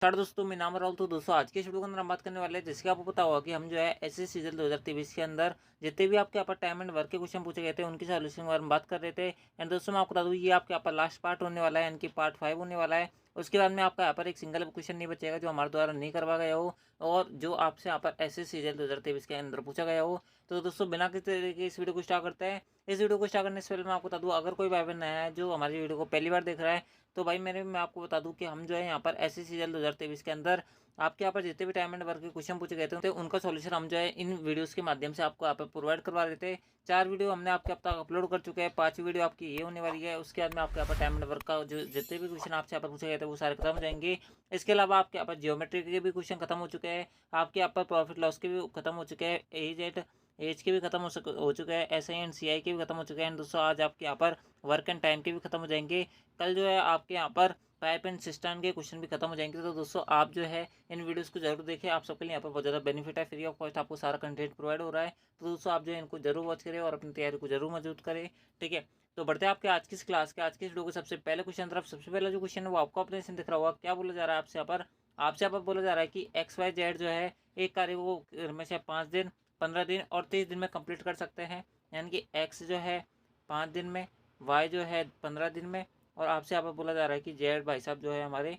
दोस्तों, मैं नाम राहुल। तो दोस्तों, आज के इस वीडियो के अंदर हम बात करने वाले हैं, जैसे कि आपको पता होगा कि हम जो है एसएससी सीजन 2023 के अंदर जितने भी आपके यहाँ पर टाइम एंड वर्क के क्वेश्चन पूछे गए थे उनकी सॉल्यूशन के बारे में बात कर रहे थे। एंड दोस्तों, मैं आपको बता दूं ये आपके यहाँ पर लास्ट पार्ट होने वाला है, यानी कि पार्ट 5 होने वाला है। उसके बाद में आपका यहाँ पर एक सिंगल क्वेश्चन नहीं बचेगा जो हमारे द्वारा नहीं करवा गया हो और जो आपसे यहाँ पर एसएससी सीजन 2023 के अंदर पूछा गया हो। तो दोस्तों, बिना किसी तरीके इस वीडियो को स्टार्ट करते हैं। इस वीडियो को स्टार्ट करने से पहले मैं आपको बता दूं, अगर कोई भाई बहन नया है जो हमारी वीडियो को पहली बार देख रहा है, तो भाई मैं आपको बता दूं कि हम जो है यहाँ पर एसएससी सीजन 2023 के अंदर आपके यहाँ पर जितने भी टाइम एंड वर्क के क्वेश्चन पूछे गए थे उनका सॉल्यूशन हम जो है इन वीडियोस के माध्यम से आपको यहाँ पर प्रोवाइड करवा रहे थे। 4 वीडियो हमने आपके अब तक अपलोड कर चुके हैं, 5वीं वीडियो आपकी ये होने वाली है। उसके बाद में आपके यहाँ पर टाइम एंड वर्क का जो जितने भी क्वेश्चन आपसे यहाँ पर पूछे गए थे वो सारे खत्म हो जाएंगे। इसके अलावा आपके यहाँ पर जियोमेट्री के भी क्वेश्चन खत्म हो चुके हैं, आपके यहाँ पर प्रॉफिट लॉस के भी खत्म हो चुके हैं, एज के भी खत्म हो चुके हैं, एस आई एंड सी आई के भी खत्म हो चुके हैं। दोस्तों, आज आपके यहाँ पर वर्क एंड टाइम के भी खत्म हो जाएंगे। कल जो है आपके यहाँ पर पाइप एंड सिस्टम के क्वेश्चन भी खत्म हो जाएंगे। तो दोस्तों, आप जो है इन वीडियोस को जरूर देखें, आप सबके लिए यहाँ पर बहुत ज़्यादा बेनिफिट है, फ्री ऑफ कॉस्ट आपको सारा कंटेंट प्रोवाइड हो रहा है। तो दोस्तों, आप जो है इनको जरूर वॉच करें और अपनी तैयारी को जरूर मजबूत करें। ठीक है, तो बढ़ते हैं आपके आज की इस क्लास के आज की इस वीडियो को सबसे पहले क्वेश्चन तरफ। सबसे पहला जो क्वेश्चन है वो आपको अपने से दिख रहा होगा। क्या बोला जा रहा है आपसे यहाँ पर बोला जा रहा है कि एक्स वाई जेड जो है एक कार्य को हमेशा 5 दिन, 15 दिन और 30 दिन में कंप्लीट कर सकते हैं। यानी कि एक्स जो है 5 दिन में, वाई जो है 15 दिन में, और आपसे यहाँ पर बोला जा रहा है कि जेड भाई साहब जो है हमारे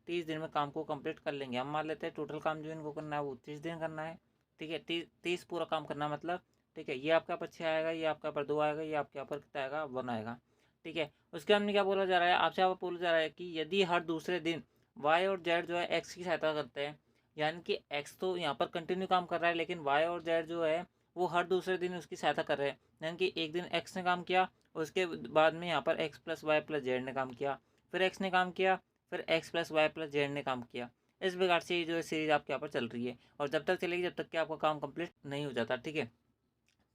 30 दिन में काम को कंप्लीट कर लेंगे। हम मान लेते हैं टोटल काम जो इनको करना है वो 30 दिन करना है। ठीक है, 30 पूरा काम करना है मतलब। ठीक है, ये आपके यहाँ पर 6 आएगा, ये आपके यहाँ पर 2 आएगा, ये आपके यहाँ पर कितना आएगा 1 आएगा। ठीक है, उसके हमने क्या बोला जा रहा है, आपसे यहाँ पर बोला जा रहा है कि यदि हर दूसरे दिन वाई और जेड जो है एक्स की सहायता करते हैं, यानी कि एक्स तो यहाँ पर कंटिन्यू काम कर रहा है लेकिन वाई और जेड जो है वो हर दूसरे दिन उसकी सहायता कर रहे हैं। यानी कि एक दिन एक्स ने काम किया, उसके बाद में यहाँ पर X plus Y plus Z ने काम किया, फिर एक्स ने काम किया, फिर X plus Y plus Z ने काम किया। इस प्रकार से ये जो सीरीज आपके यहाँ पर चल रही है और जब तक चलेगी जब तक कि आपका काम कंप्लीट नहीं हो जाता। ठीक है,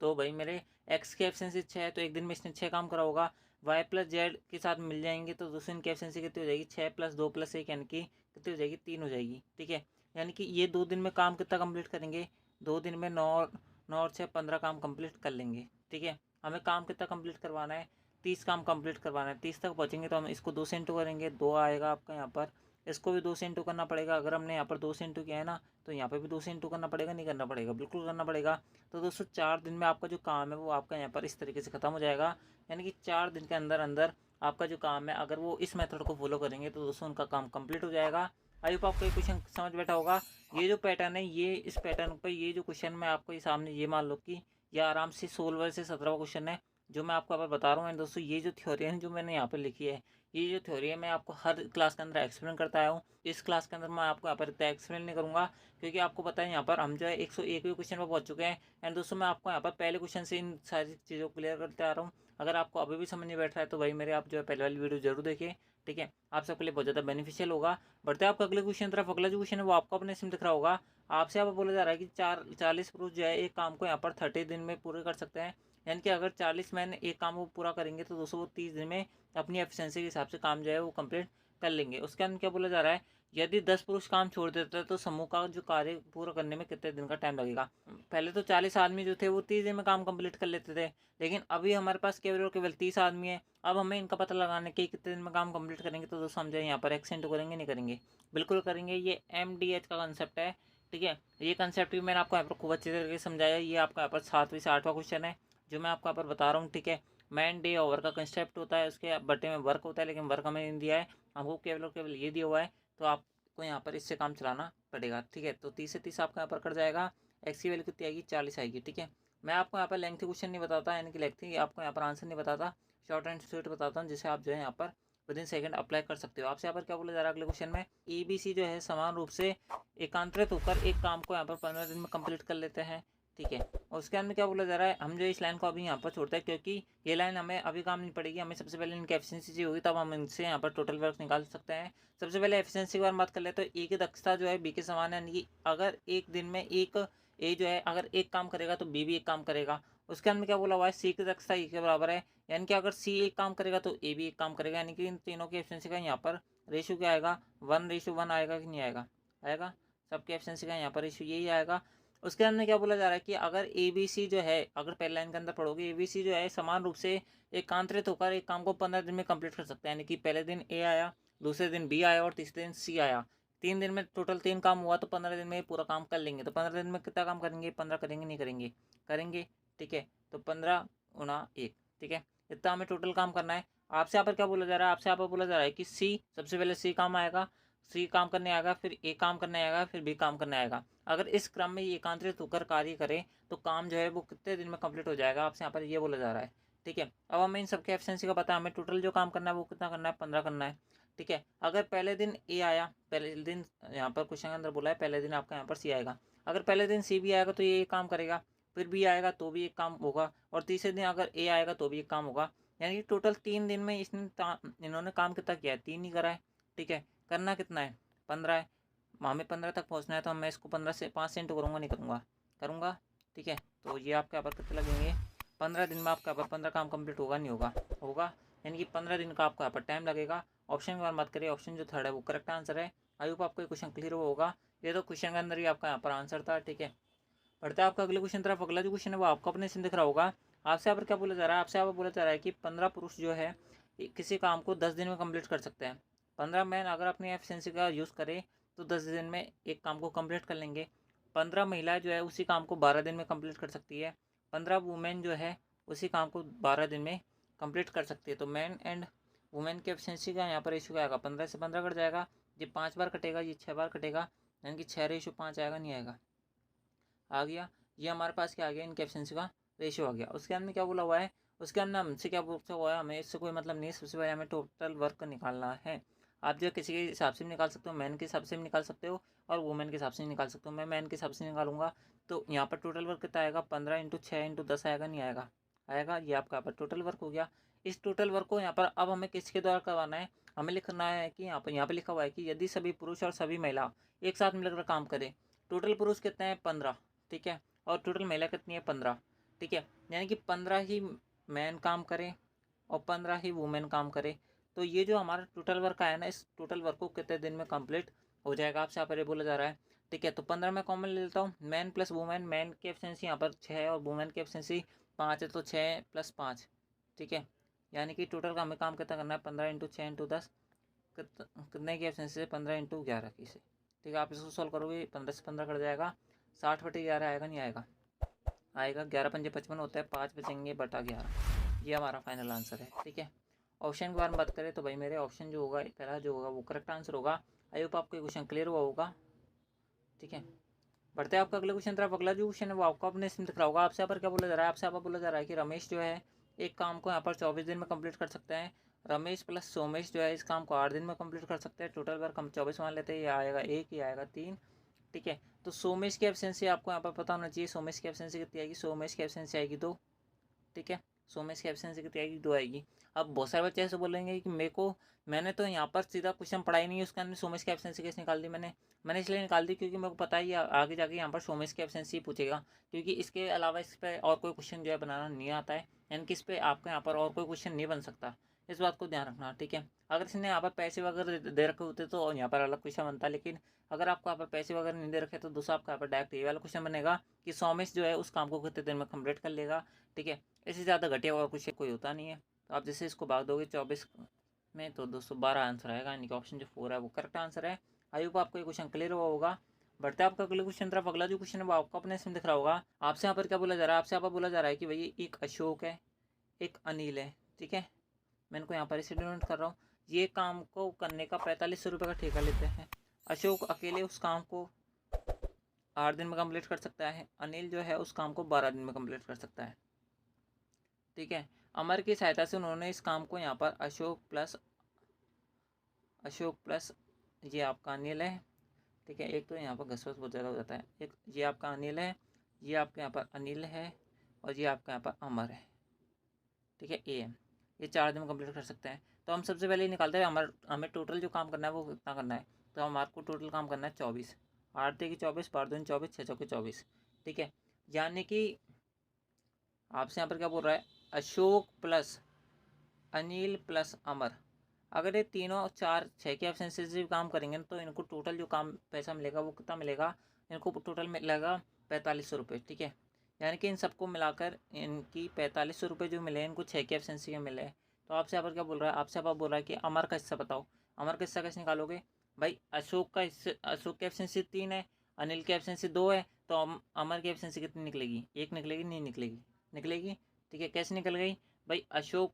तो भाई मेरे एक्स की एफिशिएंसी 6 है तो एक दिन में इसने 6 काम करा होगा। वाई प्लस जेड के साथ मिल जाएंगे तो दूसरे इनकी एफिशिएंसी कितनी हो जाएगी, 6 प्लस 2 प्लस 1 यानी कि कितनी हो जाएगी, 3 हो जाएगी। ठीक है, यानी कि ये 2 दिन में काम कितना कंप्लीट करेंगे, 2 दिन में 9 और 6 15 काम कंप्लीट कर लेंगे। ठीक है, हमें काम कितना कंप्लीट करवाना है, 30 काम कंप्लीट करवाना है। 30 तक पहुँचेंगे तो हम इसको 2 से इंटू करेंगे, 2 आएगा आपका यहाँ पर। इसको भी 2 से इंटू करना पड़ेगा, अगर हमने यहाँ पर 2 से इंटू किया है ना तो यहाँ पर भी 2 से इंटू करना पड़ेगा, नहीं करना पड़ेगा, बिल्कुल करना पड़ेगा। तो दोस्तों, 4 दिन में आपका जो काम है वो आपका यहाँ पर इस तरीके से ख़त्म हो जाएगा। यानी कि 4 दिन के अंदर अंदर आपका जो काम है अगर वो इस मेथड को फॉलो करेंगे तो दोस्तों उनका काम कंप्लीट हो जाएगा। आई होप आपको ये क्वेश्चन समझ बैठा होगा। ये जो पैटर्न है, ये इस पैटर्न पर ये जो क्वेश्चन मैं आपको ये सामने ये मान लो कि ये आराम से 16 से 17वां क्वेश्चन है जो मैं आपको यहाँ पर बता रहा हूँ। एंड दोस्तों, ये जो थ्योरी है जो मैंने यहाँ पर लिखी है, ये जो थ्योरी है मैं आपको हर क्लास के अंदर एक्सप्लेन करता आया हूँ। इस क्लास के अंदर मैं आपको यहाँ पर इतना एक्सप्लेन नहीं करूँगा क्योंकि आपको पता है यहाँ पर हम जो है 101वें क्वेश्चन पर पहुँच चुके हैं। एंड दोस्तों, मैं आपको यहाँ पर पहले क्वेश्चन से इन सारी चीज़ों को क्लियर करते आ रहा हूँ। अगर आपको अभी भी समझ नहीं बैठ रहा है तो भाई मेरे आप जो है पहले वाली वीडियो जरूर देखें। ठीक है, आप सबके लिए बहुत ज़्यादा बेनिफिशियल होगा। बढ़ते हैं आपका अगले क्वेश्चन तरफ। अगला जो क्वेश्चन है वो आपको अपने सिम दिख रहा होगा। आपसे यहाँ पर बोला जा रहा है कि 40 पुरुष जो है एक काम को यहाँ पर 30 दिन में पूरे कर सकते हैं। यानी कि अगर 40 मैन एक काम को पूरा करेंगे तो दोस्तों वो 30 दिन में अपनी एफिशिएंसी के हिसाब से काम जो है वो कंप्लीट कर लेंगे। उसके अंदर क्या बोला जा रहा है, यदि 10 पुरुष काम छोड़ देते हैं तो समूह का जो कार्य पूरा करने में कितने दिन का टाइम लगेगा। पहले तो 40 आदमी जो थे वो 30 दिन में काम कंप्लीट कर लेते थे, लेकिन अभी हमारे पास केवल और केवल 30 आदमी है। अब हमें इनका पता लगाने के कितने दिन में काम कंप्लीट करेंगे। तो दोस्तों, हम जो यहाँ पर एक्सेंट करेंगे, नहीं करेंगे, बिल्कुल करेंगे। ये MDH का कंसेप्ट है। ठीक है, ये कंसेप्ट भी मैंने आपको यहाँ पर खूब अच्छी तरीके से समझाया। ये आपका यहाँ पर 7वीं से 8वां क्वेश्चन है जो मैं आपको यहाँ पर बता रहा हूँ। ठीक है, मैन डे ओवर का कंसेप्ट होता है, उसके बटे में वर्क होता है, लेकिन वर्क हमें नहीं दिया है, हमको केवल और केवल ये दिया हुआ है। तो आपको यहाँ पर इससे काम चलाना पड़ेगा। ठीक है, तो 30 से 30 आपका यहाँ पर कट जाएगा। एक्स की वैल्यू कितनी आएगी, 40 आएगी। ठीक है, मैं आपको यहाँ पर लेंथी क्वेश्चन नहीं बताता, यानी कि लेंथी आपको यहाँ पर आंसर नहीं बताता, शॉर्ट एंड स्वीट बताता हूँ जिसे आप जो है यहाँ पर विदिन सेकंड अप्लाई कर सकते हो। आपसे यहाँ पर क्या बोला जा रहा है अगले क्वेश्चन में, ABC जो है समान रूप से एकांतरित होकर एक काम को यहाँ पर 15 दिन में कंप्लीट कर लेते हैं। ठीक है, और उसके अंदर क्या बोला जा रहा है, हम जो इस लाइन को अभी यहाँ पर छोड़ते हैं क्योंकि ये लाइन हमें अभी काम नहीं पड़ेगी। हमें सबसे पहले इनकी एफिशिएंसी चाहिए होगी, तब हम इनसे यहाँ पर टोटल वर्क निकाल सकते हैं। सबसे पहले एफिशिएंसी के बारे में बात कर लेते हैं। तो ए की दक्षता जो है बी के समान है, यानी कि अगर एक दिन में एक ए जो है अगर एक काम करेगा तो बी भी एक काम करेगा। उसके अंदर क्या बोला हुआ है, सी की दक्षता ए के बराबर है, यानी कि अगर सी एक काम करेगा तो ए भी एक काम करेगा। यानी कि इन तीनों की एफिशिएंसी का यहाँ पर रेशियो क्या आएगा, 1:1 आएगा कि नहीं आएगा, आएगा। सबकी एफिशिएंसी का यहाँ पर रेशियो यही आएगा। उसके अंदर क्या बोला जा रहा है कि अगर ABC जो है, अगर पहले लाइन के अंदर पढ़ोगे, ABC जो है समान रूप से एकांतरित होकर एक काम को 15 दिन में कंप्लीट कर सकता है। यानी कि पहले दिन A आया, दूसरे दिन B आया और तीसरे दिन C आया। 3 दिन में टोटल 3 काम हुआ तो 15 दिन में पूरा काम कर लेंगे। तो 15 दिन में कितना काम करेंगे? 15 करेंगे नहीं करेंगे? करेंगे, ठीक है। तो 15 गुणा 1, ठीक है, इतना हमें टोटल काम करना है। आपसे यहाँ पर क्या बोला जा रहा है? आपसे यहाँ पर बोला जा रहा है कि सी, सबसे पहले सी काम आएगा, सी काम करने आएगा, फिर ए काम करने आएगा, फिर बी काम करने आएगा। अगर इस क्रम में ये एकांतरित होकर कार्य करें तो काम जो है वो कितने दिन में कंप्लीट हो जाएगा, आपसे यहाँ पर ये बोला जा रहा है, ठीक है। अब हमें इन सबके एफिशिएंसी का पता है, हमें टोटल जो काम करना है वो कितना करना है? 15 करना है, ठीक है। अगर पहले दिन ए आया, पहले दिन यहाँ पर क्वेश्चन के अंदर बोला है पहले दिन आपका यहाँ पर सी आएगा, अगर पहले दिन सी भी आएगा तो ये काम करेगा, फिर बी आएगा तो भी एक काम होगा, और तीसरे दिन अगर ए आएगा तो भी एक काम होगा। यानी कि टोटल 3 दिन में इन्होंने काम कितना किया है? 3 ही करा है, ठीक है। करना कितना है? 15 है, हमें 15 तक पहुँचना है, तो मैं इसको 15 से 5 से इंटू करूँगा, नहीं करूँगा, करूँगा, ठीक है। तो ये आपके यहाँ पर कितने लगेंगे? 15 दिन में आपका यहाँ पर 15 काम कंप्लीट होगा नहीं होगा? होगा, यानी कि 15 दिन का आपको यहाँ पर टाइम लगेगा। ऑप्शन की बात करिए, ऑप्शन जो थर्ड है वो करेक्ट आंसर है। आई होप आपको ये क्वेश्चन क्लियर हुआ होगा। ये तो क्वेश्चन के अंदर ही आपका यहाँ पर आंसर था, ठीक है। बढ़ते हैं आपका अगले क्वेश्चन तरफ। अगला जो क्वेश्चन है वो आपको अपने से दिख रहा होगा। आपसे यहाँ पर क्या बोला जा रहा है? आपसे यहाँ पर बोला जा रहा है कि 15 पुरुष जो है किसी काम को 10 दिन में कंप्लीट कर सकते हैं। 15 मैन अगर अपनी एफिशिएंसी का यूज़ करें तो 10 दिन में एक काम को कंप्लीट कर लेंगे। 15 महिलाएं जो है उसी काम को 12 दिन में कंप्लीट कर सकती है। 15 वुमेन जो है उसी काम को 12 दिन में कंप्लीट कर सकती है। तो मैन एंड वुमेन की एफिशिएंसी का यहाँ पर रेशियो क्या आएगा? 15 से 15 कट जाएगा, ये 5 बार कटेगा, ये 6 बार कटेगा, यानी कि 6:5 आएगा, नहीं आएगा? आ गया। ये हमारे पास क्या आ गया? इनकी एफिशिएंसी का रेशियो आ गया। उसके अंदर क्या बोला हुआ है? उसके अंदर हमसे क्या पूछा हुआ है? हमें इससे कोई मतलब नहीं है। सबसे पहले हमें टोटल वर्क निकालना है। आप जो किसी के हिसाब से भी निकाल सकते हो, मैन के हिसाब से भी निकाल सकते हो और वुमेन के हिसाब से भी निकाल सकते हो। मैं मैन के हिसाब से निकालूंगा, तो यहाँ पर टोटल वर्क कितना आएगा? 15 × 6 × 10 आएगा, नहीं आएगा? आएगा। ये आपका यहाँ पर टोटल वर्क हो गया। इस टोटल वर्क को यहाँ पर अब हमें किसके द्वारा करवाना है? हमें लिखना है कि यहाँ पर लिखा हुआ है कि यदि सभी पुरुष और सभी महिला एक साथ मिलकर काम करें। टोटल पुरुष कितने हैं? 15, ठीक है, और टोटल महिला कितनी है? 15, ठीक है। यानी कि 15 ही मैन काम करें और 15 ही वुमेन काम करे, तो ये जो हमारा टोटल वर्क आया ना, इस टोटल वर्क को कितने दिन में कंप्लीट हो जाएगा, आपसे यहाँ पर ये बोला जा रहा है, ठीक है। तो 15 में कॉमन ले लेता हूँ, मैन प्लस वुमेन। मैन की एफिशिएंसी यहाँ पर 6 है और वुमेन की एफिशिएंसी 5 है, तो 6 + 5, ठीक है। यानी कि टोटल का हमें काम कितना करना है? 15 × 6 × 10, कितने की एफिशिएंसी है? 15 × 11 की से, ठीक है। आप इसको सॉल्व करोगे, 15 से 15 कट जाएगा, 60/11 आएगा, नहीं आएगा? आएगा। 11 × 5 = 55 होता है, 5 बचेंगे बटा 11, ये हमारा फाइनल आंसर है, ठीक है। ऑप्शन के बारे में बात करें तो भाई मेरे ऑप्शन जो होगा पहला जो होगा वो करेक्ट आंसर होगा। आई होप आपको क्वेश्चन क्लियर हुआ होगा, ठीक है। बढ़ते हैं आपका अगले क्वेश्चन तरफ। अगला जो क्वेश्चन है वो आपको अपने इसमें दिख रहा होगा। आपसे यहाँ पर क्या बोला जा रहा है? आपसे यहाँ पर बोला जा रहा है कि रमेश जो है एक काम को यहाँ पर 24 दिन में कंप्लीट कर सकते हैं। रमेश प्लस सोमेश जो है इस काम को 8 दिन में कंप्लीट कर सकते हैं। टोटल वर्क हम 24 मान लेते हैं, ये आएगा 1, ये आएगा 3, ठीक है। तो सोमेश की एफिशिएंसी आपको यहाँ पर पता होना चाहिए। सोमेश की एफिशिएंसी कितनी आएगी? सोमेश की एफिशिएंसी आएगी 2, ठीक है। सोमेश की एफिशिएंसी कितनी आएगी? 2 आएगी। अब बहुत सारे बच्चे ऐसे बोलेंगे कि मैंने तो यहाँ पर सीधा क्वेश्चन पढ़ा ही नहीं है, उसके अंदर सोमेश की एफिशिएंसी कैसे निकाल दी? मैंने इसलिए निकाल दी क्योंकि मेरे को पता है आगे जाके यहाँ पर सोमेश की एफिशिएंसी पूछेगा, क्योंकि इसके अलावा इस पर और कोई क्वेश्चन जो है बनाना नहीं आता है, यानी कि इस पर आपके यहाँ पर और कोई क्वेश्चन नहीं बन सकता। इस बात को ध्यान रखना, ठीक है। अगर इसने यहाँ पर पैसे वगैरह दे रखे होते तो यहाँ पर अलग क्वेश्चन बनता, लेकिन अगर आपको यहाँ पर पैसे वगैरह नहीं दे रखे तो दूसरा आपका यहाँ पर डायरेक्ट ये वाला क्वेश्चन बनेगा कि सोमेश जो है उस काम को कितने दिन में कंप्लीट कर लेगा, ठीक है। इससे ज़्यादा घटिया हुआ कुछ कोई होता नहीं है। तो आप जैसे इसको भाग दोगे 24 में तो 212 आंसर आएगा, यानी कि ऑप्शन जो 4 है वो करेक्ट आंसर है। आई होप आपको ये क्वेश्चन क्लियर हुआ होगा। बढ़ते हैं आपका अगले क्वेश्चन तरफ। अगला जो क्वेश्चन है वो आपको अपने इसमें दिख रहा होगा। आपसे यहाँ पर क्या बोला जा रहा है? आपसे यहाँ पर बोला जा रहा है कि भाई एक अशोक है, एक अनिल है, ठीक है। मैं इनको यहाँ पर इसे डिनोट कर रहा हूँ। ये काम को करने का 4500 रुपये का ठेका लेते हैं। अशोक अकेले उस काम को 8 दिन में कंप्लीट कर सकता है, अनिल जो है उस काम को 12 दिन में कंप्लीट कर सकता है, ठीक है। अमर की सहायता से उन्होंने इस काम को यहाँ पर अशोक प्लस ये आपका अनिल है, ठीक है। एक तो यहाँ पर घसवस बहुत ज़्यादा हो जाता है। एक ये आपका अनिल है, ये आपके यहाँ पर अनिल है और ये आपका यहाँ पर अमर है, ठीक है। ए एम, ये 4 दिन में कंप्लीट कर सकते हैं। तो हम सबसे पहले निकालते हैं हमें टोटल जो काम करना है वो कितना करना है। तो हमारे को टोटल काम करना है 24, 8 × 24, 12 × 24, 6 × 24, ठीक है। यानी कि आपसे यहाँ पर क्या बोल रहा है? अशोक प्लस अनिल प्लस अमर, अगर ये तीनों 4 6 की एफिशिएंसी से काम करेंगे तो इनको टोटल जो काम पैसा मिलेगा वो कितना मिलेगा? इनको टोटल मिलेगा 4500 रुपये, ठीक है। यानी कि इन सबको मिलाकर इनकी 4500 रुपये जो मिले इनको 6 की एफिशिएंसी के मिले। तो आपसे यहाँ पर क्या बोल रहा है? आपसे यहाँ पर बोल रहा है कि अमर का हिस्सा बताओ। अमर का हिस्सा कैसे निकालोगे? भाई अशोक की एफिशिएंसी 3 है, अनिल की एफिशिएंसी 2 है, तो अमर की एफिशिएंसी कितनी निकलेगी? 1 निकलेगी, नहीं निकलेगी? निकलेगी। ठीक है, कैसे निकल गई भाई? अशोक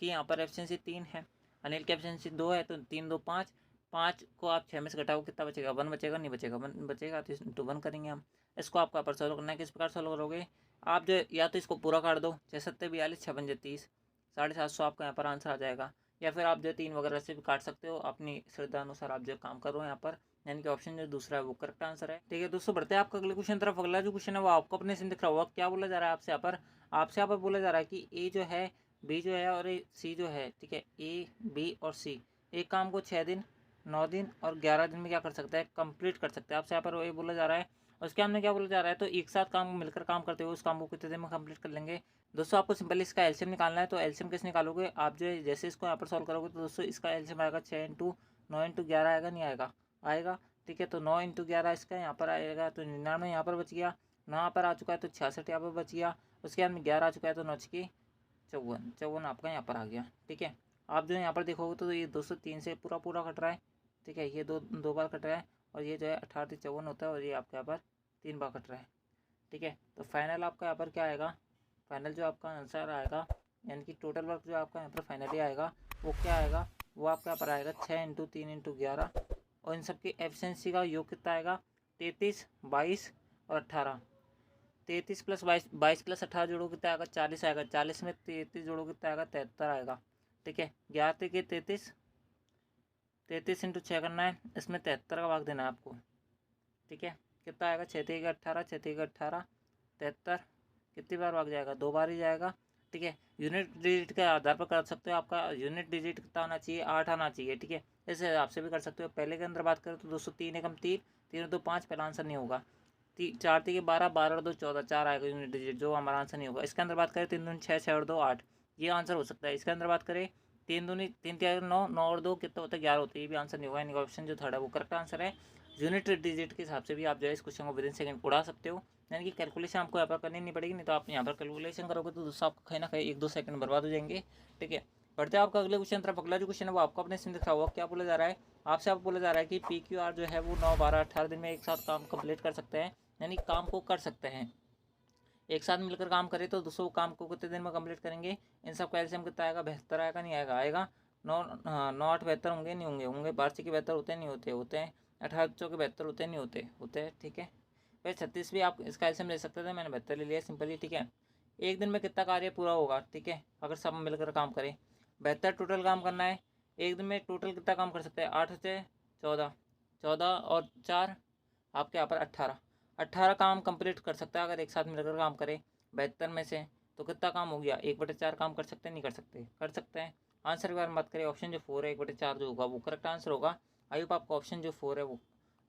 की यहाँ पर एफिशिएंसी 3 है, अनिल की एफिशिएंसी 2 है, तो 3 2 5, 5 को आप 6 में से घटाओ, कितना बचेगा? 1 बचेगा, नहीं बचेगा? 1 बचेगा, तो इंटू 1 करेंगे हम। इसको आपको यहाँ पर सॉल्व करना है, किस प्रकार सॉल्व करोगे आप? जो या तो इसको पूरा काट दो, 6 7 42, 6 पंजे 30, 750 आपका यहाँ पर आंसर आ जाएगा। या फिर आप जो 3 वगैरह से भी काट सकते हो, अपनी श्रद्धा अनुसार आप जो काम करो यहाँ पर, यानी कि ऑप्शन जो दूसरा है वो करेक्ट आंसर है। ठीक है दोस्तों, बढ़ते हैं आपका अगले क्वेश्चन तरफ। अगला जो क्वेश्चन है वो आपको अपने से दिख रहा होगा। क्या बोला जा रहा है आपसे यहाँ पर? आपसे यहाँ पर बोला जा रहा है कि ए जो है, बी जो है और सी जो है, ठीक है, ए बी और सी एक काम को 6 दिन, 9 दिन और 11 दिन में क्या कर सकता है? कंप्लीट कर सकते हैं। आपसे यहाँ पर ये बोला जा रहा है। उसके हमने क्या बोला जा रहा है? तो एक साथ काम मिलकर काम करते हुए उस काम को कितने दिन में कंप्लीट कर लेंगे? दोस्तों आपको सिंपली इसका एलसीएम निकालना है। तो एलसीएम कैसे निकालोगे आप? जो है जैसे इसको यहाँ पर सॉल्व करोगे तो दोस्तों इसका एलसीएम आएगा 6 इंटू 9 इंटू 11 आएगा, नहीं आएगा? आएगा। ठीक है, तो 9 इंटू 11 इसका यहाँ पर आएगा, तो 99 यहाँ पर बच गया, 9 यहाँ पर आ चुका है तो 66 यहाँ पर बच गया। उसके बाद में 11 आ चुका है तो 9 की 54, 54 आपका यहाँ पर आ गया। ठीक है, आप जो यहाँ पर देखोगे तो ये 203 से पूरा पूरा कट रहा है। ठीक है, ये दो बार कट रहा है, और ये जो है 18 से 54 होता है, और ये आपके यहाँ पर 3 बार कट रहा है। ठीक है, तो फाइनल आपका यहाँ पर क्या आएगा? फाइनल जो आपका आंसर आएगा, यानी कि टोटल वर्क जो आपका यहाँ पर फाइनली आएगा वो क्या आएगा? वो आपका यहाँ पर आएगा 6 इंटू 3 इंटू 11, और इन सब की एफिशिएंसी का योग कितना आएगा? 33, 22 और 18। 33 प्लस 22, 22 प्लस 18 जोड़ो कितना आएगा? 40 आएगा। 40 में 33 जोड़ो कितना आएगा? 73 आएगा। ठीक है, 11 के 33, 33 इंटू 6 करना है, इसमें 73 का भाग देना है आपको। ठीक है, कितना आएगा? 6 के 18, 6 के 18, 73। कितनी बार भाग जाएगा? 2 बार ही जाएगा। ठीक है, यूनिट डिजिट के आधार पर कर सकते हो। आपका यूनिट डिजिट कितना आना चाहिए? 8 आना चाहिए। ठीक है, इस हिसाब से भी कर सकते हो। पहले के अंदर बात करें तो 203 एकम 3, 3 2 5, पहला आंसर नहीं होगा। 4 3 के 12, 12 और 2 14, 4 आएगा यूनिट डिजिट, जो हमारा आंसर नहीं होगा। इसके अंदर बात करें 3 दूनी 6, 6 और 2 8, ये आंसर हो सकता है। इसके अंदर बात करें 3 दूनी 3 3 9, 9 और 2 कितना होता है? 11 होता है, ये भी आंसर नहीं होगा। यानी ऑप्शन जो थर्ड है वो करेक्ट आंसर है। यूनिट डिजिट के हिसाब से भी आप जो है इस क्वेश्चन को विद इन सेकंड उड़ा सकते हो, यानी कि कैलकुलेशन आपको यहाँ पर करनी नहीं पड़ेगी। नहीं तो आप यहाँ पर कैलकुलेशन करोगे तो दोस्तों आपको कहीं ना कहीं 1 2 सेकंड बर्बाद हो जाएंगे। ठीक है, बढ़ते हैं आपका अगले क्वेश्चन तरफ। अगला जो क्वेश्चन है वो आपको अपने से दिखा हुआ। क्या बोला जा रहा है आपसे? आप बोला जा रहा है कि पी क्यू आर जो है वो 9 12 18 दिन में एक साथ काम कंप्लीट कर सकते हैं, यानी काम को कर सकते हैं। एक साथ मिलकर काम करें तो दोस्तों काम को कितने दिन में कंप्लीट करेंगे? इन सब का एलसीएम कितना आएगा? 72 आएगा, नहीं आएगा? आएगा। 9 हाँ 9 8 72 होंगे, नहीं होंगे? होंगे। 12 के 72 होते हैं, नहीं होते? होते हैं। 18 के 72 होते हैं, नहीं होते? होते हैं। ठीक है, वैसे 36 भी आप इसका एलसीएम ले सकते थे, मैंने 72 ले लिया सिंपली। ठीक है, एक दिन में कितना कार्य पूरा होगा? ठीक है, अगर सब मिलकर काम करें, 72 टोटल काम करना है। एक दिन में टोटल कितना काम कर सकते हैं? 8 से 14, 14 और 4 आपके यहाँ पर 18, 18 काम कंप्लीट कर सकता है अगर एक साथ मिलकर काम करे 72 में से। तो कितना काम हो गया? 1/4 काम कर सकते हैं, नहीं कर सकते? कर सकते हैं। आंसर की बारे में बात करें, ऑप्शन जो 4 है 1/4 जो होगा वो करेक्ट आंसर होगा। आई होप आपका ऑप्शन जो 4 है वो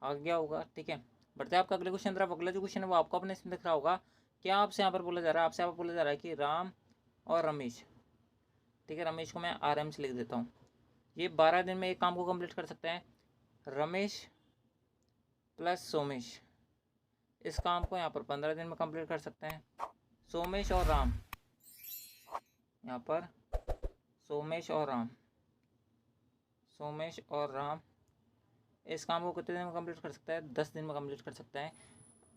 आ गया होगा। ठीक है, बढ़ते हैं आपका अगले क्वेश्चन तरफ। अगला जो क्वेश्चन है वो आपको अपने इसमें दिख रहा होगा। क्या आपसे यहाँ पर बोला जा रहा है? आपसे यहाँ पर बोला जा रहा है कि राम और रमेश, ठीक है, रमेश को मैं RM से लिख देता हूँ, ये 12 दिन में एक काम को कंप्लीट कर सकते हैं। रमेश प्लस सोमेश इस काम को यहाँ पर 15 दिन में कंप्लीट कर सकते हैं। सोमेश और राम, यहाँ पर सोमेश और राम, सोमेश और राम इस काम को कितने दिन में कंप्लीट कर सकता है? 10 दिन में कंप्लीट कर सकता है।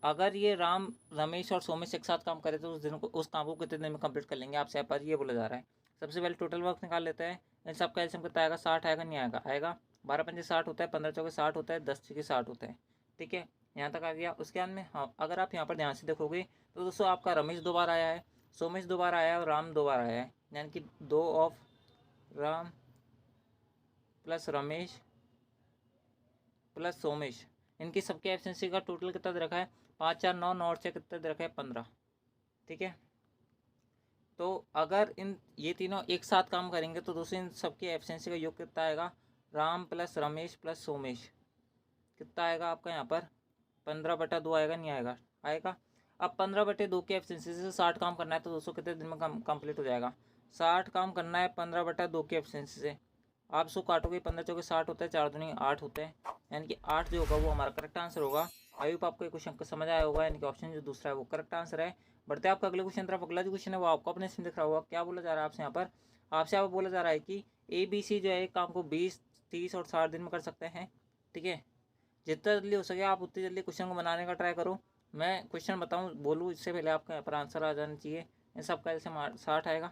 अगर ये राम रमेश और सोमेश एक साथ काम करे तो उस काम को कितने दिन में कंप्लीट कर लेंगे? आपसे यहाँ पर ये बोला जा रहा है। सबसे पहले टोटल वर्क निकाल लेते हैं। इन सब का एलसीएम कितना आएगा? 60 आएगा, नहीं आएगा? आएगा। 12 पंजे 60 होता है, 15 चौके 60 होता है, 10 छके 60 होता है। ठीक है, यहाँ तक आ गया। उसके बाद में हाँ, अगर आप यहाँ पर ध्यान से देखोगे तो दोस्तों आपका रमेश 2 बार आया है, सोमेश 2 बार आया है और राम 2 बार आया है, यानी कि 2 of Ram plus Ramesh plus Somesh, इनकी सबकी एफिशिएंसी का टोटल कितना दे रखा है? 5 4 9, 9 और 6 कितना दे रखा है? 15। ठीक है, तो अगर इन ये तीनों एक साथ काम करेंगे तो दोस्तों इन सबकी एफिशिएंसी का योग कितना आएगा? राम प्लस रमेश प्लस सोमेश कितना आएगा आपका यहाँ पर? 15/2 आएगा, नहीं आएगा? आएगा। अब 15/2 की एफिशिएंसी से 60 काम करना है तो दोस्तों कितने दिन में कंप्लीट हो जाएगा? 60 काम करना है 15/2 की एफिशिएंसी से। आप सो काटोगे, 15 चौके 60 होता है, 4 दूनी 8 होता है, यानी कि 8 जो होगा वो हमारा करेक्ट आंसर होगा। आई होप आपको ये क्वेश्चन समझ आया होगा, यानी कि ऑप्शन जो दूसरा है वो करेक्ट आंसर है। बढ़ते हैं आपका अगले क्वेश्चन तरफ। अगला जो क्वेश्चन है वो आपको अपने से दिख रहा होगा। क्या बोला जा रहा है आपसे यहाँ पर? आपसे बोला जा रहा है कि ABC जो है एक काम को 20 30 और 60 दिन में कर सकते हैं। ठीक है। जितना जल्दी हो सके आप उतनी जल्दी क्वेश्चन को बनाने का ट्राई करो। मैं क्वेश्चन बताऊँ बोलूँ इससे पहले आपका यहाँ पर आंसर आ जाना चाहिए। इन सब का ऐसे 60 आएगा,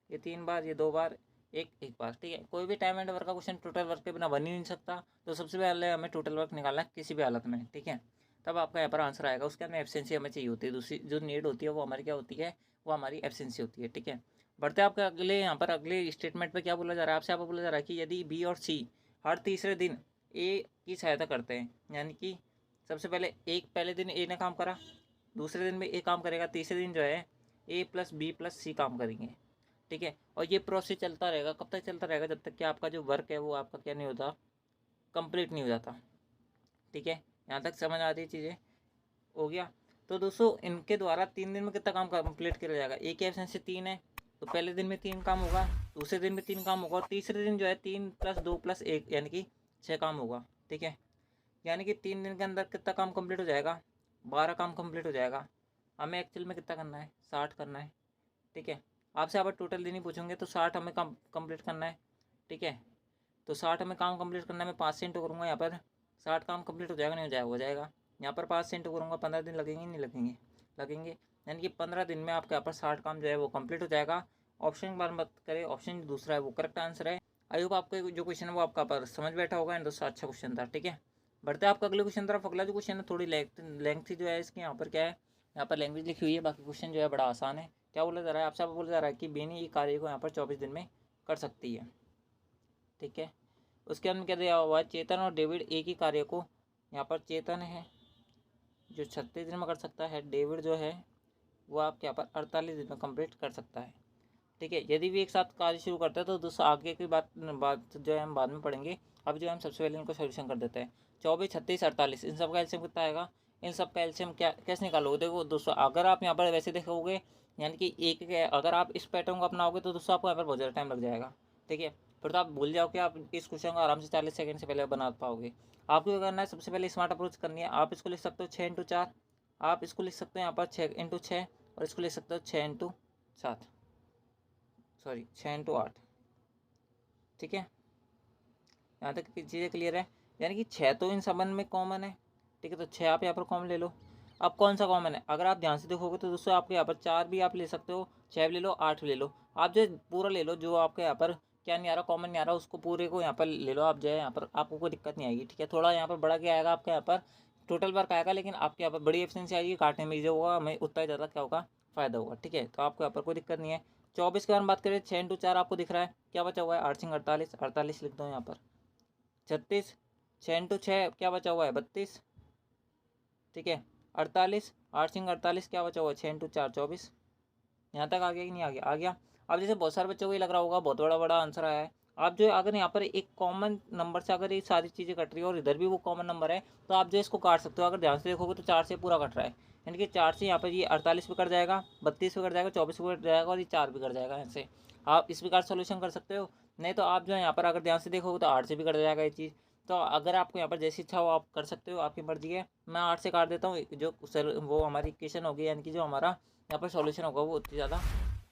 ये 3 बार, ये 2 बार, एक बार, ठीक है। कोई भी टाइम एंड वर्क का क्वेश्चन टोटल वर्क के बिना बन ही नहीं सकता। तो सबसे पहले हमें टोटल वर्क निकालना है किसी भी हालत में, ठीक है। तब आपका यहाँ पर आंसर आएगा। उसके अंदर एब्सेंसी हमें चाहिए होती है, दूसरी जो नीड होती है वो हमारी क्या होती है, वो हमारी एब्सेंसी होती है, ठीक है। बढ़ते आपके अगले यहाँ पर अगले स्टेटमेंट पे क्या बोला जा रहा है आपसे, आपको बोला जा रहा है कि यदि बी और सी हर तीसरे दिन ए की सहायता करते हैं, यानी कि सबसे पहले पहले दिन ए ने काम करा, दूसरे दिन में ए काम करेगा, तीसरे दिन जो है ए प्लस बी प्लस सी काम करेंगे, ठीक है। और ये प्रोसेस चलता रहेगा, कब तक चलता रहेगा, जब तक कि आपका जो वर्क है वो आपका क्या नहीं होता, कंप्लीट नहीं हो जाता, ठीक है। यहाँ तक समझ आती है चीज़ें, हो गया। तो दोस्तों इनके द्वारा 3 दिन में कितना काम कंप्लीट किया जाएगा, एक की एब्सेंस से 3 है तो पहले दिन में 3 काम होगा, दूसरे दिन में 3 काम होगा, और तीसरे दिन जो है 3 + 2 + 1 यानी कि 6 काम होगा, ठीक है। यानी कि 3 दिन के अंदर कितना काम कंप्लीट हो जाएगा, 12 काम कंप्लीट हो जाएगा। हमें एक्चुअल में कितना करना है, 60 करना है, ठीक है। आपसे आप टोटल दिन ही पूछेंगे तो 60 हमें काम कंप्लीट करना है, ठीक है। तो 60 हमें काम कंप्लीट करना है, मैं 5 से इंटू करूँगा, यहाँ पर 60 काम कंप्लीट हो जाएगा नहीं हो जाएगा, हो जाएगा। यहाँ पर 5 से इंटू करूँगा, 15 दिन लगेंगे नहीं लगेंगे, लगेंगे। यानी कि 15 दिन में आपके यहाँ पर 60 काम जो है वो कंप्लीट हो जाएगा। ऑप्शन की बात मत करें, ऑप्शन दूसरा है वो करेक्ट आंसर है। आई होप आपको जो क्वेश्चन है वो आपका पर समझ बैठा होगा एंड दोस्तों अच्छा क्वेश्चन था, ठीक है। बढ़ते हैं आपका अगले क्वेश्चन तरफ। अगला जो क्वेश्चन है थोड़ी लेंथी जो है इसकी, यहाँ पर क्या है, यहाँ पर लैंग्वेज लिखी हुई है, बाकी क्वेश्चन जो है बड़ा आसान है। क्या बोला जा रहा है आपसे, आपको बोला जा रहा है कि बेनी ये कार्य को यहाँ पर 24 दिन में कर सकती है, ठीक है। उसके अंदर क्या दिया हुआ है, चेतन और डेविड एक ही कार्य को, यहाँ पर चेतन है जो 36 दिन में कर सकता है, डेविड जो है वो आपके यहाँ पर 48 दिन में कंप्लीट कर सकता है, ठीक है। यदि भी एक साथ कार्य शुरू करते हैं तो दोस्तों आगे की बात जो है हम बाद में पढ़ेंगे। अब जो है हम सबसे पहले इनको सोल्यूशन कर देते हैं। 24, 36, 48 इन सब का एलसीएम कितना आएगा, इन सब का एलसीएम क्या कैसे निकालोगे, देखो दोस्तों अगर आप यहाँ पर वैसे देखोगे यानी कि अगर आप इस पैटर्न को अपनाओगे तो दोस्तों आपको यहाँ पर बहुत ज़्यादा टाइम लग जाएगा, ठीक है। फिर तो आप भूल जाओ कि आप इस क्वेश्चन को आराम से 40 सेकंड से पहले बना पाओगे। आपको क्या करना है, सबसे पहले स्मार्ट अप्रोच करनी है। आप इसको लिख सकते हो 6 × 4, आप इसको लिख सकते हो यहाँ पर 6 × 6, और इसको लिख सकते हो 6 × 7, सॉरी 6 × 8, ठीक है। यहाँ तक चीज़ें क्लियर है। यानी कि 6 तो इन संबंध में कॉमन है, ठीक है। तो 6 आप यहाँ पर कॉमन ले लो। अब कौन सा कॉमन है, अगर आप ध्यान से देखोगे तो दोस्तों आपके यहाँ पर 4 भी आप ले सकते हो, 6 भी ले लो, 8 भी ले लो। आप जो पूरा ले लो, जो आपके यहाँ पर क्या नहीं आ रहा, कॉमन नहीं आ रहा, उसको पूरे को यहाँ पर ले लो आप, जो है यहाँ पर आपको कोई दिक्कत नहीं आएगी, ठीक है। थोड़ा यहाँ पर बड़ा क्या आएगा आपके यहाँ पर टोटल वर्क आएगा, लेकिन आपके यहाँ पर बड़ी एफिशिएंसी आएगी, काटने में जो होगा हमें उतना ही ज़्यादा क्या होगा, फ़ायदा होगा, ठीक है। तो आपको यहाँ पर कोई दिक्कत नहीं है। 24 के बारे में बात करें, 6 × 4 आपको दिख रहा है, क्या बचा हुआ है, 8 × 48, 48 लिख दो यहाँ पर। 36, 6 × 6 क्या बचा हुआ है, 32, ठीक है। 48, 8 × 48 क्या बचा हुआ है, 6 × 4 24। यहाँ तक आ गया कि नहीं आ गया, आ गया। अब जैसे बहुत सारे बच्चों को ये लग रहा होगा बहुत बड़ा बड़ा आंसर आया है। आप जो है अगर यहाँ पर एक कॉमन नंबर से अगर ये सारी चीज़ें कट रही है और इधर भी वो कॉमन नंबर है, तो आप जो इसको काट सकते हो। अगर ध्यान से देखोगे तो 4 से पूरा कट रहा है, यानी कि 4 से यहाँ पर ये 48 भी कट जाएगा, 32 भी कट जाएगा, 24 भी कट जाएगा, और ये 4 भी कट जाएगा। ऐसे आप इस प्रकार सोल्यूशन कर सकते हो। नहीं तो आप जो है यहाँ पर अगर ध्यान से देखोगे तो 8 से भी कट जाएगा ये चीज़। तो अगर आपको यहाँ पर जैसी इच्छा हो आप कर सकते हो, आपकी मर्जी है। मैं 8 से काट देता हूँ, जो वो हमारी इक्वेशन होगी, यानी कि जो हमारा यहाँ पर सॉल्यूशन होगा वो उतनी ज़्यादा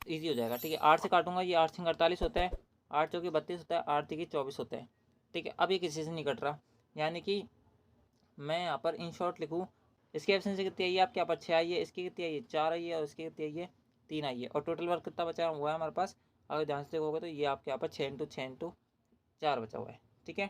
ईजी हो जाएगा, ठीक है। 8 से काटूंगा, ये 8 × 48 होता है, 8 × 32 होता है, 8 × 24 होता है, ठीक है। अब ये किसी से नहीं कट रहा, यानी कि मैं यहाँ पर इन शॉर्ट लिखूँ, इसकी एब्सेंसी कितनी आई है आपके यहाँ पर 6 आई है, इसकी कितनी आई है 4 आई है, और इसकी कितनी आई है 3 आई है, और टोटल वर्क कितना बचा हुआ है हमारे पास, अगर ध्यान से देखोगे तो ये आपके यहाँ पर 6 × 6 × 4 बचा हुआ है, ठीक है।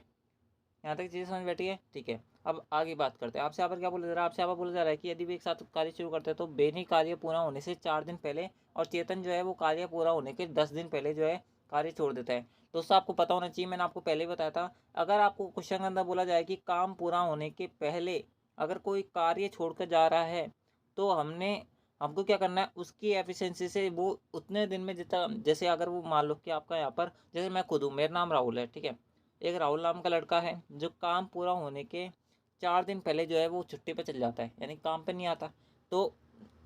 यहाँ तक चीज़ें समझ बैठी है, ठीक है। अब आगे बात करते हैं। आपसे यहाँ पर क्या बोला जा रहा है, आपसे यहाँ पर बोला जा रहा है कि यदि भी एक साथ कार्य शुरू करते हैं तो बेनी कार्य पूरा होने से 4 दिन पहले, और चेतन जो है वो कार्य पूरा होने के 10 दिन पहले जो है कार्य छोड़ देता है। दोस्तों आपको पता होना चाहिए, मैंने आपको पहले ही बताया था, अगर आपको क्वेश्चन के अंदर बोला जाए कि काम पूरा होने के पहले अगर कोई कार्य छोड़कर जा रहा है, तो हमको क्या करना है, उसकी एफिशिएंसी से वो उतने दिन में जितना, जैसे अगर वो मान लो कि आपका यहाँ पर, जैसे मैं खुद हूँ, मेरा नाम राहुल है, ठीक है। एक राहुल नाम का लड़का है जो काम पूरा होने के 4 दिन पहले जो है वो छुट्टी पर चल जाता है, यानी काम पे नहीं आता। तो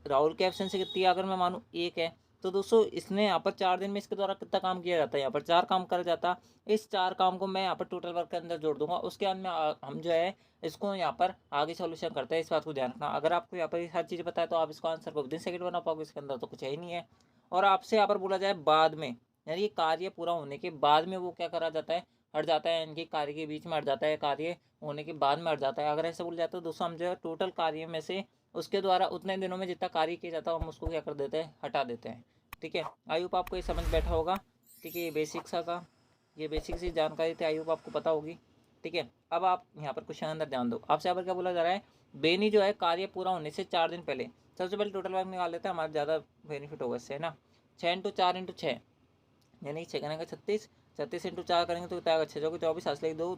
राहुल की एब्सेंसी कितनी है, अगर मैं मानूँ 1 है, तो दोस्तों इसने यहाँ पर 4 दिन में इसके द्वारा कितना काम किया जाता है, यहाँ पर 4 काम करा जाता। इस 4 काम को मैं यहाँ पर टोटल वर्क के अंदर जोड़ दूंगा, उसके अंदर हम जो है इसको यहाँ पर आगे सॉल्यूशन करते हैं। इस बात को ध्यान रखना, अगर आपको यहाँ पर ये हर चीज़ पता है तो आप इसको आंसर को विदिन सेकंड बना पाओगे, इसके अंदर तो कुछ है ही नहीं है। और आपसे यहाँ पर बोला जाए बाद में, यानी कि कार्य पूरा होने के बाद में वो क्या करा जाता है, हट जाता है, इनके कार्य के बीच में हट जाता है, कार्य होने के बाद में हट जाता है। अगर ऐसा बोल जाता है दोस्तों, हम जो है टोटल कार्य में से उसके द्वारा उतने दिनों में जितना कार्य किया जाता है हम उसको क्या कर देते हैं, हटा देते हैं। ठीक है, आई होप आपको ये समझ बैठा होगा। ठीक है, ये बेसिक सा था, ये बेसिक सी जानकारी थी, आई होप आपको पता होगी। ठीक है, अब आप यहाँ पर क्वेश्चन अंदर ध्यान दो। आपसे यहाँ पर क्या बोला जा रहा है, बेनी जो है कार्य पूरा होने से 4 दिन पहले, सबसे पहले टोटल वर्क निकाल लेते हैं, हमारा ज़्यादा बेनिफिट होगा इससे, है ना। 6 × 4 × 6 यानी 6 करेंगे 36, 36 × 4 करेंगे तो कितना आएगा, 6 × 24 असली 2,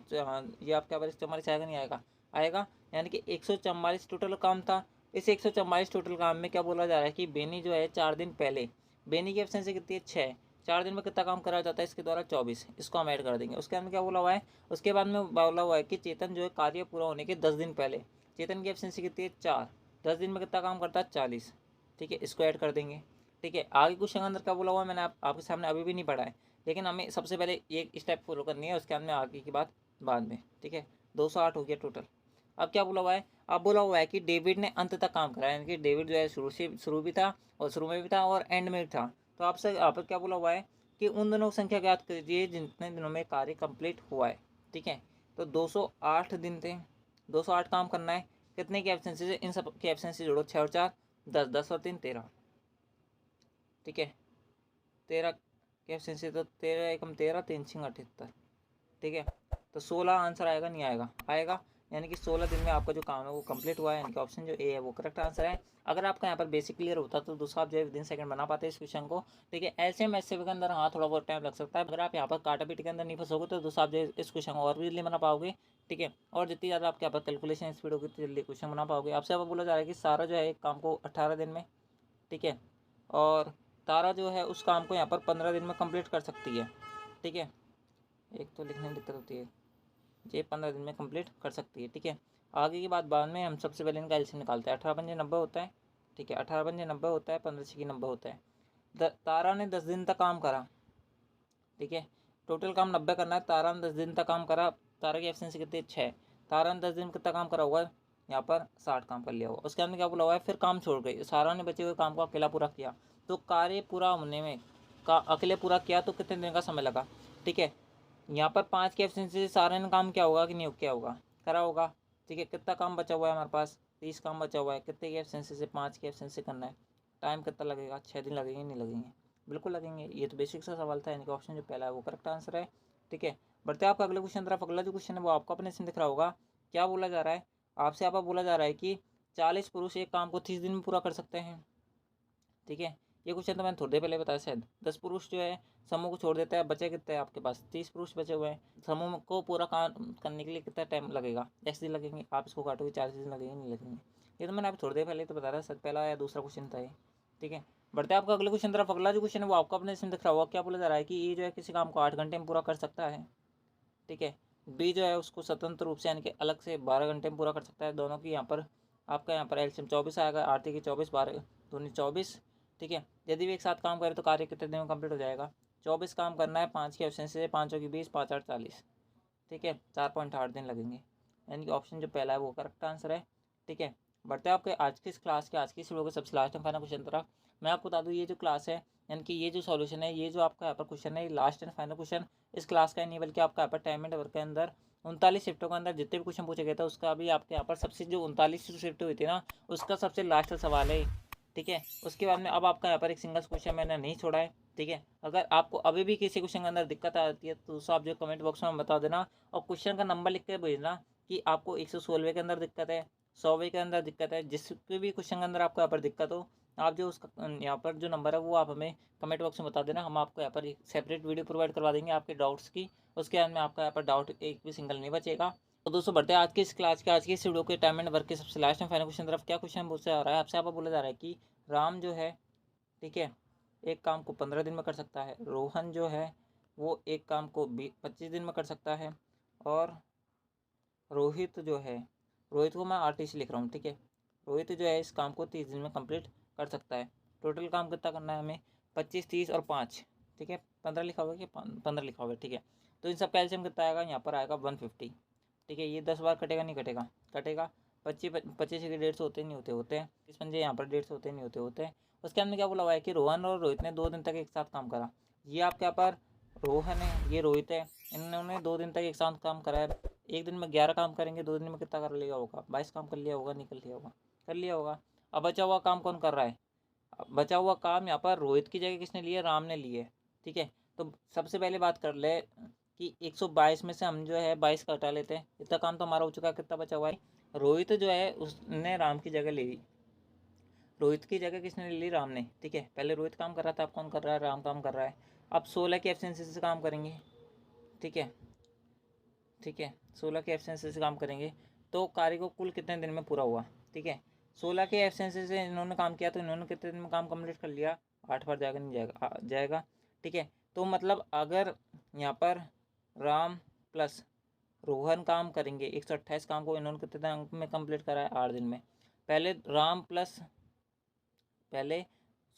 ये आपके पास 44 आएगा, नहीं आएगा, आएगा। यानी कि 144 टोटल काम था। इस 144 टोटल काम में क्या बोला जा रहा है कि बेनी जो है 4 दिन पहले, बेनी की एब्सेंसी कितनी है, 6, 4 दिन में कितना काम करा जाता है इसके द्वारा, 24, इसको हम ऐड कर देंगे। उसके अंदर क्या बोला हुआ है, उसके बाद में बोला हुआ है कि चेतन जो है कार्य पूरा होने के 10 दिन पहले, चेतन की एब्सेंसी कितनी है, 4, 10 दिन में कितना काम करता है, 40। ठीक है, इसको ऐड कर देंगे। ठीक है, आगे क्वेश्चन के अंदर क्या बोला हुआ है मैंने आपके सामने अभी भी नहीं पढ़ा है, लेकिन हमें सबसे पहले ये स्टेप फॉलो करनी है, उसके अंदर आगे की बात बाद में। ठीक है, 208 हो गया टोटल। अब क्या बोला हुआ है, अब बोला हुआ है कि डेविड ने अंत तक काम करा, यानी कि डेविड जो है शुरू भी था और शुरू में भी था और एंड में भी था। तो आपसे यहाँ पर क्या बोला हुआ है कि उन दोनों की संख्या ज्ञात कीजिए जितने दिनों में कार्य कंप्लीट हुआ है। ठीक है, तो 208 दिन थे, 208 काम करना है, कितने की एब्सेंसी से, इन सब की एब्सेंसी जोड़ो, 6 और 4 10, 10 और 3 13। ठीक है, 13 की एब्सेंसी, तो 13 एकम 13, 3 6 78। ठीक है, तो 16 आंसर आएगा, नहीं आएगा, आएगा। यानी कि 16 दिन में आपका जो काम है वो कंप्लीट हुआ है, यानी कि ऑप्शन जो ए है वो करेक्ट आंसर है। अगर आपका यहाँ पर बेसिक क्लियर होता तो दोस्तों आप जो है विदिन सेकंड बना पाते इस क्वेश्चन को। ठीक है, एलसीएम एचसीएफ के अंदर हाँ थोड़ा बहुत टाइम लग सकता है, अगर आप यहाँ पर काटा पीट के अंदर नहीं फंसोगे तो दोस्तों आप जो इस क्वेश्चन को और भी जल्दी बना पाओगे। ठीक है, और जितनी ज़्यादा आपके यहाँ पर कैलकुलेशन स्पीड होगी उतनी जल्दी क्वेश्चन बना पाओगे। आपसे अब बोला जा रहा है कि सारा जो है एक काम को 18 दिन में, ठीक है, और तारा जो है उस काम को यहाँ पर 15 दिन में कंप्लीट कर सकती है। ठीक है, एक तो लिखने में दिक्कत होती है, ये 15 दिन में कंप्लीट कर सकती है। ठीक है, आगे की बात बाद में, हम सबसे पहले इनका एलसीएम निकालते हैं। 18×5 = 90 होता है। ठीक है, 18×5 = 90 होता है, 15×6 = 90 होता है। तारा ने 10 दिन तक काम करा। ठीक है, टोटल काम 90 करना है, तारा ने 10 दिन तक काम करा, तारा की एफिशिएंसी कितनी है, 6, तारा ने 10 दिन कितना काम करा हुआ है, यहाँ पर 60 काम कर लिया हुआ। उसके अंदर क्या बोला हुआ है, फिर काम छोड़ गई, सारा ने बचे हुए काम को अकेला पूरा किया, तो कार्य पूरा होने में का अकेले पूरा किया तो कितने दिन का समय लगा। ठीक है, यहाँ पर 5 की एफिशिएंसी से सारे ने काम क्या होगा कि नहीं क्या होगा, करा होगा। ठीक है, कितना काम बचा हुआ है हमारे पास, 30 काम बचा हुआ है, कितने की एफिशिएंसी से, 5 की एफिशिएंसी करना है, टाइम कितना लगेगा, 6 दिन लगेंगे, नहीं लगेंगे, बिल्कुल लगेंगे। ये तो बेसिक सा सवाल था, यानी कि ऑप्शन जो पहला है वो करेक्ट आंसर है। ठीक है, बढ़ते हैं आपका अगले क्वेश्चन तरफ। अगला जो क्वेश्चन है वो आपको अपने इसमें दिख रहा होगा। क्या बोला जा रहा है, आपसे यहाँ पर बोला जा रहा है कि 40 पुरुष एक काम को 30 दिन में पूरा कर सकते हैं। ठीक है, ये क्वेश्चन तो मैंने थोड़ी देर पहले बताया शायद। 10 पुरुष जो है समूह को छोड़ देता है, बचे कितने हैं आपके पास, 30 पुरुष बचे हुए हैं। समूह को पूरा काम करने के लिए कितना टाइम लगेगा, 10 दिन लगेंगे। आप इसको काटोगे 40 दिन लगेंगे, नहीं लगेंगे। ये तो मैंने आप थोड़ी देर पहले तो बता रहा सर, पहला या दूसरा क्वेश्चन था ये। ठीक है, बढ़ते हैं आपका अगले क्वेश्चन तरफ। अगला जो क्वेश्चन है वो आपको अपने इसमें दिख रहा होगा। क्या बोला जा रहा है कि ये जो है किसी काम को 8 घंटे में पूरा कर सकता है। ठीक है, बी जो है उसको स्वतंत्र रूप से यानी कि अलग से 12 घंटे में पूरा कर सकता है। दोनों की यहाँ पर आपका यहाँ पर एलसीएम 24 आएगा, आरती की 24, 12 दूनी 24। ठीक है, यदि भी एक साथ काम करे तो कार्य कितने दिन में कंप्लीट हो जाएगा, 24 काम करना है, 5 की एब्सेंस से, 5 की 20, 5 8 40। ठीक है, 4.8 दिन लगेंगे, यानी कि ऑप्शन जो पहला है वो करेक्ट आंसर है। ठीक है, बढ़ते हैं आपके आज की इस क्लास के, आज की इस वीडियो के सबसे लास्ट एंड फाइनल क्वेश्चन तरफ। मैं आपको बता दूँ ये जो क्लास है, यानी कि ये जो सॉल्यूशन है, ये जो आपका यहाँ पर क्वेश्चन है, लास्ट एंड फाइनल क्वेश्चन इस क्लास का नहीं, बल्कि आपका यहाँ पर टाइम एंड वर्क के अंदर 39 शिफ्टों के अंदर जितने भी क्वेश्चन पूछे गए थे उसका भी आपके यहाँ पर सबसे जो 39 शिफ्ट हुई थी ना, उसका सबसे लास्ट सवाल है। ठीक है, उसके बाद में अब आपका यहाँ पर एक सिंगल क्वेश्चन मैंने नहीं छोड़ा है। ठीक है, अगर आपको अभी भी किसी क्वेश्चन के अंदर दिक्कत आती है तो दोस्तों आप जो कमेंट बॉक्स में बता देना, और क्वेश्चन का नंबर लिख के भेजना कि आपको 116वें के अंदर दिक्कत है, 100वें के अंदर दिक्कत है, जिसके भी क्वेश्चन के अंदर आपको यहाँ पर दिक्कत हो, आप जो उसका यहाँ पर जो नंबर है वो आप हमें कमेंट बॉक्स में बता देना। हम आपको यहाँ पर एक सेपरेट वीडियो प्रोवाइड करवा देंगे आपके डाउट्स की, उसके बाद में आपका यहाँ पर डाउट एक भी सिंगल नहीं बचेगा। तो दोस्तों बढ़ते हैं आज की इस क्लास के, आज की इस वीडियो के टाइम एंड वर्क के सबसे लास्ट में फाइनल क्वेश्चन तरफ। क्या क्वेश्चन पूछा जा रहा है आपसे, यहाँ पर बोला जा रहा है कि राम जो है, ठीक है, एक काम को 15 दिन में कर सकता है, रोहन जो है वो एक काम को 25 दिन में कर सकता है, और रोहित जो है, रोहित को मैं आर्टिस्ट लिख रहा हूँ। ठीक है, रोहित जो है इस काम को 30 दिन में कंप्लीट कर सकता है। टोटल काम कितना करना है हमें, 25, 30 और 5। ठीक है, 15 लिखा हुआ है कि 15 लिखा हुआ है। ठीक है, तो इन सब का एलसीएम कितना आएगा, यहाँ पर आएगा 150। ठीक है, ये 10 बार कटेगा, नहीं कटेगा, कटेगा। 25 के 150 होते नहीं होते, होते हैं 30 पंजे यहाँ पर 150 होते नहीं होते, होते हैं। उसके अंदर क्या बोला हुआ है कि रोहन और रोहित ने 2 दिन तक एक साथ काम करा। ये आपके यहाँ पर रोहन है, ये रोहित है, इन्होंने 2 दिन तक एक साथ काम करा है। एक दिन में 11 काम करेंगे, 2 दिन में कितना कर लिया होगा? 22 काम कर लिया होगा, निकल लिया होगा, कर लिया होगा। अब बचा हुआ काम कौन कर रहा है? बचा हुआ काम यहाँ पर रोहित की जगह किसने लिए? राम ने लिए। ठीक है, तो सबसे पहले बात कर ले कि 122 में से हम जो है 22 का हटा लेते हैं। इतना काम तो हमारा हो चुका है। कितना बचा हुआ है? रोहित जो है उसने राम की जगह ले ली। रोहित की जगह किसने ले ली? राम ने। ठीक है, पहले रोहित काम कर रहा था, अब कौन कर रहा है? राम काम कर रहा है। अब 16 की एफिशिएंसी से काम करेंगे। ठीक है, ठीक है, 16 की एफिशिएंसी से काम करेंगे तो कार्य को कुल कितने दिन में पूरा हुआ? ठीक है, 16 की एफिशिएंसी से इन्होंने काम किया तो इन्होंने कितने दिन में काम कंप्लीट कर लिया? 8 बार जाएगा, नहीं जाएगा? जाएगा। ठीक है, तो मतलब अगर यहाँ पर राम प्लस रोहन काम करेंगे, 128 काम को इन्होंने कितने दिन में कंप्लीट करा है? 8 दिन में। पहले राम प्लस पहले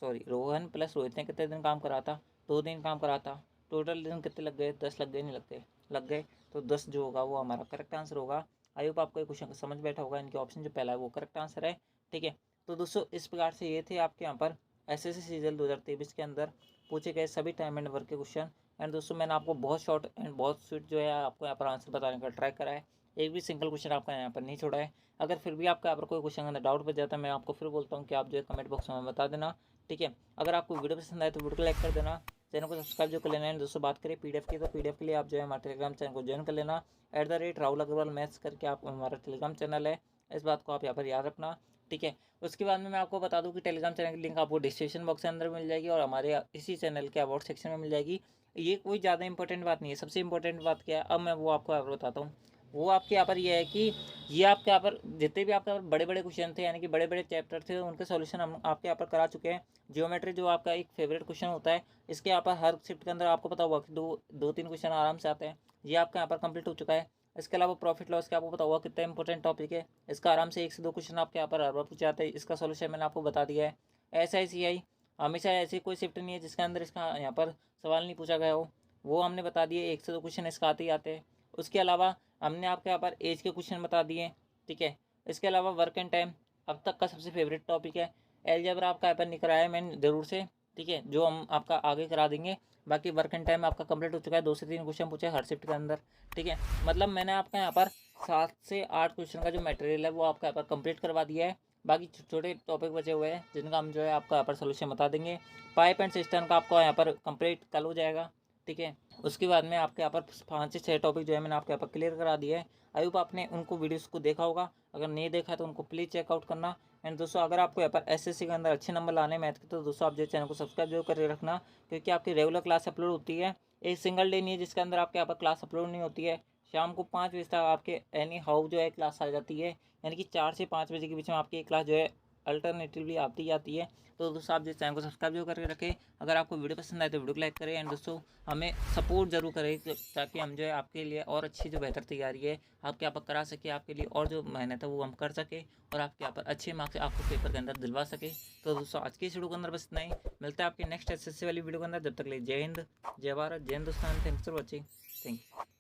सॉरी रोहन प्लस रोहित ने कितने दिन काम करा था? 2 दिन काम करा था। टोटल दिन कितने लग गए? 10 लग गए, नहीं लग गए? लग गए। तो 10 जो होगा वो हमारा करेक्ट आंसर होगा। आई होप आपको ये क्वेश्चन समझ बैठा होगा। इनके ऑप्शन जो पहला है वो करेक्ट आंसर है। ठीक है, तो दोस्तों इस प्रकार से ये थे आपके यहाँ पर एसएससी सीजन 2023 के अंदर पूछे गए सभी टाइम एंड वर्क के क्वेश्चन। एंड दोस्तों मैंने आपको बहुत शॉर्ट एंड बहुत स्वीट जो है आपको यहाँ पर आंसर बताने का ट्राई करा है। एक भी सिंगल क्वेश्चन आपका यहाँ पर नहीं छोड़ा है। अगर फिर भी आपका यहाँ पर कोई क्वेश्चन अंदर डाउट बच जाता है, मैं आपको फिर बोलता हूँ कि आप जो है कमेंट बॉक्स में बता देना। ठीक है, अगर आपको वीडियो पसंद आए तो वीडियो को लाइक कर देना, चैनल को सब्सक्राइब जो कर लेना है। दोस्तों बात करें पीडीएफ की, तो पीडीएफ के लिए आप जो है हमारे टेलीग्राम चैनल को ज्वाइन कर लेना। @राहुल अग्रवाल मैथ्स करके आप हमारा टेलीग्राम चैनल है, इस बात को आप यहाँ पर याद रखना। ठीक है, उसके बाद में मैं आपको बता दूं कि टेलीग्राम चैनल की लिंक आपको डिस्क्रिप्शन बॉक्स के अंदर मिल जाएगी और हमारे इसी चैनल के अबाउट सेक्शन में मिल जाएगी। ये कोई ज़्यादा इंपॉर्टेंट बात नहीं है। सबसे इंपॉर्टेंट बात क्या है, अब मैं वो आपको यहाँ पर बताता हूँ। वो आपके यहाँ पर ये है कि ये आपके यहाँ पर जितने भी आपके यहाँ पर बड़े बड़े क्वेश्चन थे, यानी कि बड़े बड़े चैप्टर थे, उनके सॉल्यूशन हम आपके यहाँ पर करा चुके हैं। जियोमेट्री जो आपका एक फेवरेट क्वेश्चन होता है, इसके यहाँ पर हर शिफ्ट के अंदर आपको पता होगा कि दो तीन क्वेश्चन आराम से आते हैं। ये आपका यहाँ पर कंप्लीट हो चुका है। इसके अलावा प्रॉफिट लॉस का आपको पता होगा कितना इंपॉर्टेंट टॉपिक है। इसका आराम से 1 से 2 क्वेश्चन आपके यहाँ पर हर बार पूछे जाते हैं। इसका सॉल्यूशन मैंने आपको बता दिया है। SICI हमेशा ऐसी कोई शिफ्ट नहीं है जिसके अंदर इसका यहाँ पर सवाल नहीं पूछा गया हो, वो हमने बता दिए। 1 से 2 क्वेश्चन इसका आते ही आते हैं। उसके अलावा हमने आपके यहाँ पर एज के क्वेश्चन बता दिए। ठीक है, इसके अलावा वर्क एंड टाइम अब तक का सबसे फेवरेट टॉपिक है। अलजेब्रा आपका यहाँ पर नहीं कराया मैंने ज़रूर से। ठीक है, जो हम आपका आगे करा देंगे। बाकी वर्क एंड टाइम आपका कंप्लीट हो चुका है। 2 से 3 क्वेश्चन पूछे हर शिफ्ट के अंदर। ठीक है, मतलब मैंने आपका यहाँ पर 7 से 8 क्वेश्चन का जो मटेरियल है वो आपका यहाँ पर कंप्लीट करवा दिया है। बाकी छोटे टॉपिक बचे हुए हैं जिनका हम जो है आपका यहाँ पर सोल्यूशन बता देंगे। पाइप एंड सिस्टम का आपका यहाँ पर कंप्लीट कल हो जाएगा। ठीक है, उसके बाद में आपके यहाँ पर 5 से 6 टॉपिक जो है मैंने आपके यहाँ पर क्लियर करा दिया है। आई होप आपने उनको वीडियोस को देखा होगा। अगर नहीं देखा तो उनको प्लीज़ चेकआउट करना। एंड दोस्तों अगर आपको यहाँ पर SSC के अंदर अच्छे नंबर लाने मैथ के, तो दोस्तों आप जो चैनल को सब्सक्राइब जरूर करके रखना, क्योंकि आपकी रेगुलर क्लास अपलोड होती है। एक सिंगल डे नहीं है जिसके अंदर आपके यहाँ पर क्लास अपलोड नहीं होती है। शाम को 5 बजे तक आपके एनी हाउ जो है क्लास आ जाती है, यानी कि 4 से 5 बजे के बीच में आपकी क्लास जो है अल्टरनेटिवली आती जाती है। तो दोस्तों आप जो चैनल को सब्सक्राइब जो करके रखें। अगर आपको वीडियो पसंद आए तो वीडियो को लाइक करें। एंड दोस्तों हमें सपोर्ट जरूर करें ताकि हम जो है आपके लिए और अच्छी जो बेहतर तैयारी है आपके यहाँ पर करा सके, आपके लिए और जो मेहनत है वो हम कर सके और आपके यहाँ पर अच्छे मार्क्स आपको पेपर के अंदर दिलवा सके। तो दोस्तों आज की इस वीडियो के अंदर बस इतना ही। मिलता है आपके नेक्स्ट SSC वाली वीडियो के अंदर। जब तक लिए जय हिंद, जय भारत, जय Hindustan. Thanks for watching. Thank you.